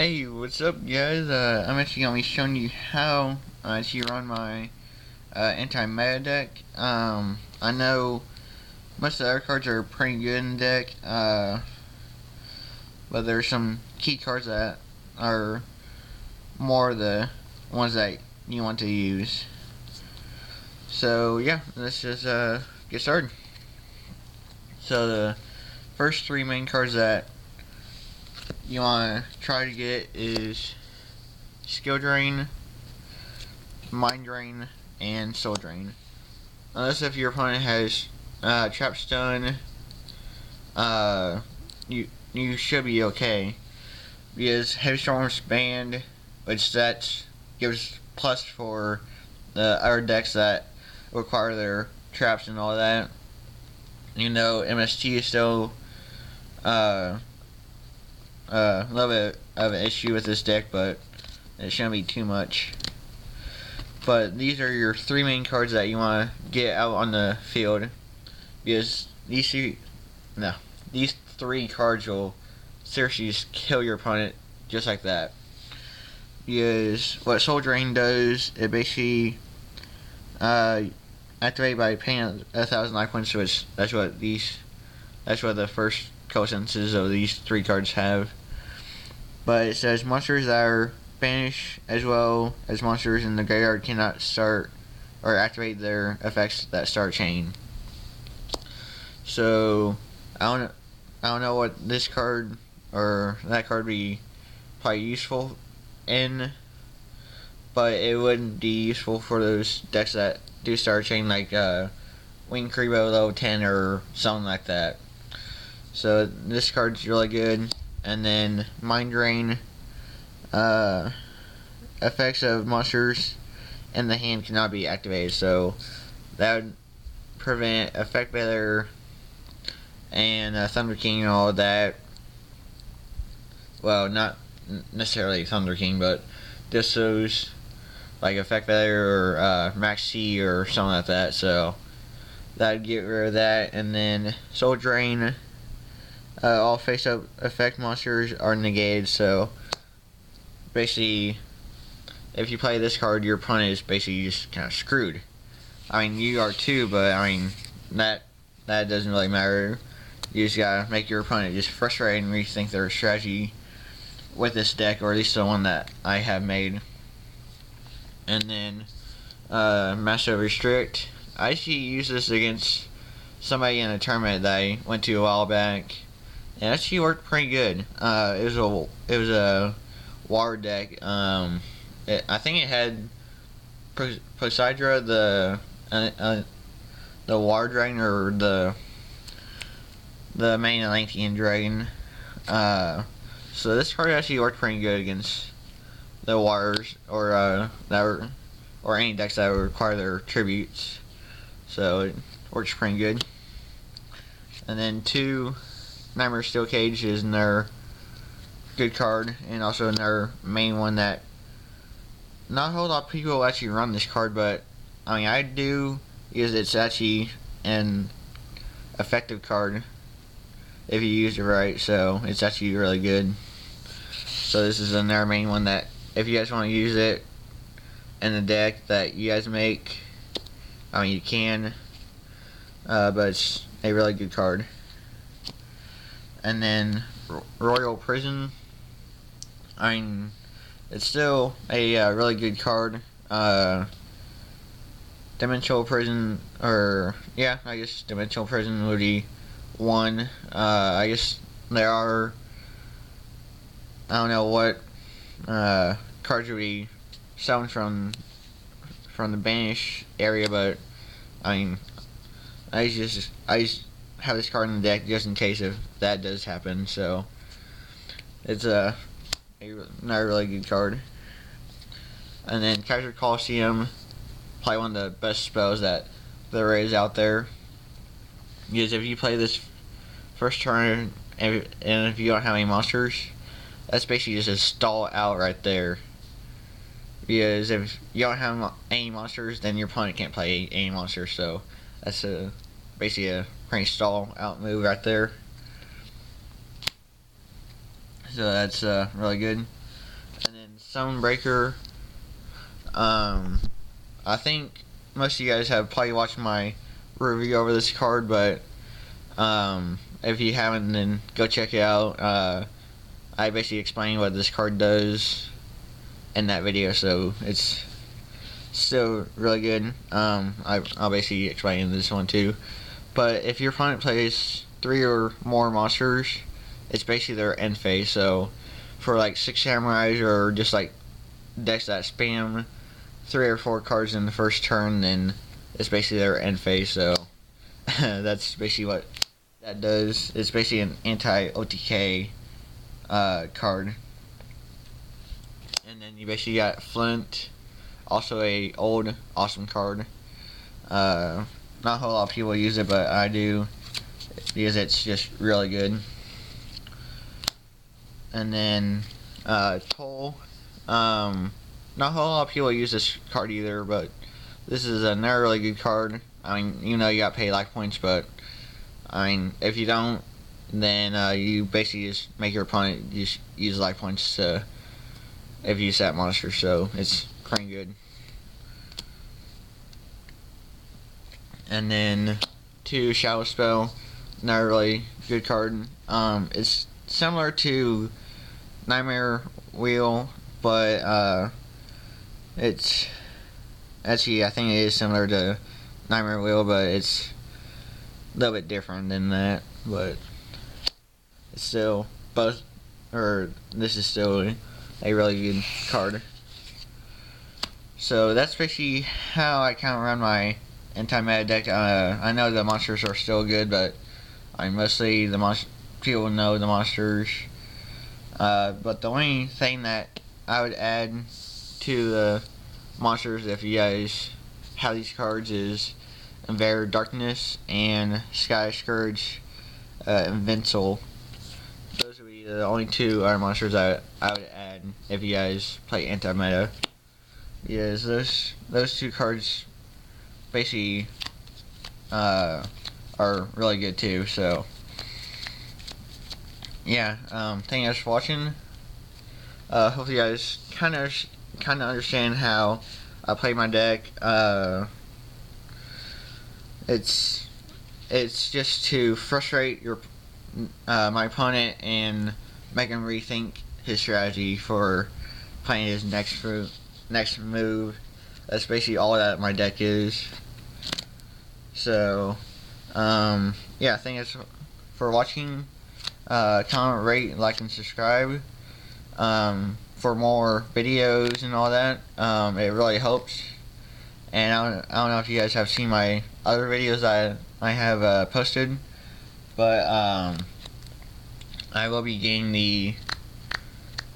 Hey, what's up, guys? I'm actually going to be showing you how to run my anti-meta deck. I know most of the other cards are pretty good in the deck, but there's some key cards that are more the ones that you want to use. So yeah, let's just get started. So the first three main cards that you want to try to get is Skill Drain, Mind Drain, and Soul Drain. Unless if your opponent has Trap Stun, you should be okay. Because Heavystorm's banned, which that gives plus for the other decks that require their traps and all that. You know, MST is still a little bit of an issue with this deck, but it shouldn't be too much. But these are your three main cards that you want to get out on the field, because these three cards will seriously just kill your opponent just like that. Because what Soul Drain does, it basically activate by paying 1,000 life points, which that's what the first couple sentences of these three cards have. But it says monsters that are banished as well as monsters in the graveyard cannot start or activate their effects that start chain. So I don't know what this card or that card would be probably useful in, but it wouldn't be useful for those decks that do start chain, like Wing Kribo level 10 or something like that. So this card's really good. And then Mind Drain, effects of monsters in the hand cannot be activated, so that would prevent Effect Better and Thunder King and all that. Well, not necessarily Thunder King, but just those like Effect Better or Max C or something like that. So that'd get rid of that. And then Soul Drain. All face-up effect monsters are negated, so basically, if you play this card, your opponent is basically just kind of screwed. I mean, you are too, but I mean, that doesn't really matter. You just gotta make your opponent just frustrated and rethink their strategy with this deck, or at least the one that I have made. And then, Master Restrict. I actually used this against somebody in a tournament that I went to a while back. It actually worked pretty good. It was a water deck. I think it had Poseidra, the water dragon, or the main Atlantean dragon. So this card actually worked pretty good against the waters or any decks that would require their tributes. So it works pretty good. And then two. Nightmare Steel Cage is another good card, and also another main one that not a whole lot of people actually run this card, but I mean I do, because it's actually an effective card if you use it right, so it's actually really good. So this is another main one that if you guys want to use it in the deck that you guys make, I mean you can, but it's a really good card. And then Royal Prison. I mean, it's still a really good card. Dimensional Prison, or yeah, I guess Dimensional Prison would be one. I guess there are, I don't know what cards would be summoned from the banish area, but I mean, I just have this card in the deck just in case if that does happen. So it's not a really good card. And then Kaiser Coliseum, probably one of the best spells that there is out there, because if you play this first turn and if you don't have any monsters, that's basically just a stall out right there. Because if you don't have any monsters, then your opponent can't play any monsters, so that's basically a pretty stall out move right there. So that's really good. Stonebreaker. I think most of you guys have probably watched my review over this card, but if you haven't, then go check it out. I basically explained what this card does in that video, so it's still really good. I'll basically explain this one too. But if your opponent plays 3 or more monsters, it's basically their end phase. So for like 6 samurais or just like decks that spam 3 or 4 cards in the first turn, then it's basically their end phase. So that's basically what that does. It's basically an anti-OTK card. And then you basically got Flint, also a old awesome card. Not a whole lot of people use it, but I do, because it's just really good. And then Toll. Not a whole lot of people use this card either, but this is another really good card. I mean, you got to pay life points, but I mean, if you don't, then you basically just make your opponent just use life points to, if you use that monster, so it's pretty good. And then 2 Shadow Spell, another really good card. It's similar to Nightmare Wheel, but it's actually, I think it is similar to Nightmare Wheel, but it's a little bit different than that. But it's still both, or this is still a really good card. So that's basically how I kind of run my anti-meta deck. I know the monsters are still good, but mostly the people know the monsters. But the only thing that I would add to the monsters, if you guys have these cards, is Invader Darkness and Sky Scourge Invincible. Those would be the only 2 other monsters I would add if you guys play anti-meta. Yes, those 2 cards basically are really good too. So yeah, thank you guys for watching. Hopefully you guys kind of understand how I play my deck. It's just to frustrate my opponent and make him rethink his strategy for playing his next move. That's basically all that my deck is. So yeah, thank you guys for watching. Comment, rate, like, and subscribe for more videos and all that. It really helps. And I don't know if you guys have seen my other videos I have posted, but I will be getting the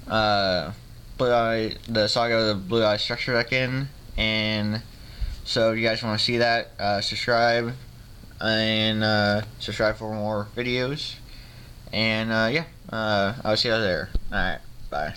Saga of the Blue Eye Structure deck in, and so if you guys want to see that, subscribe, and subscribe for more videos. And yeah, I'll see you there. Alright, bye.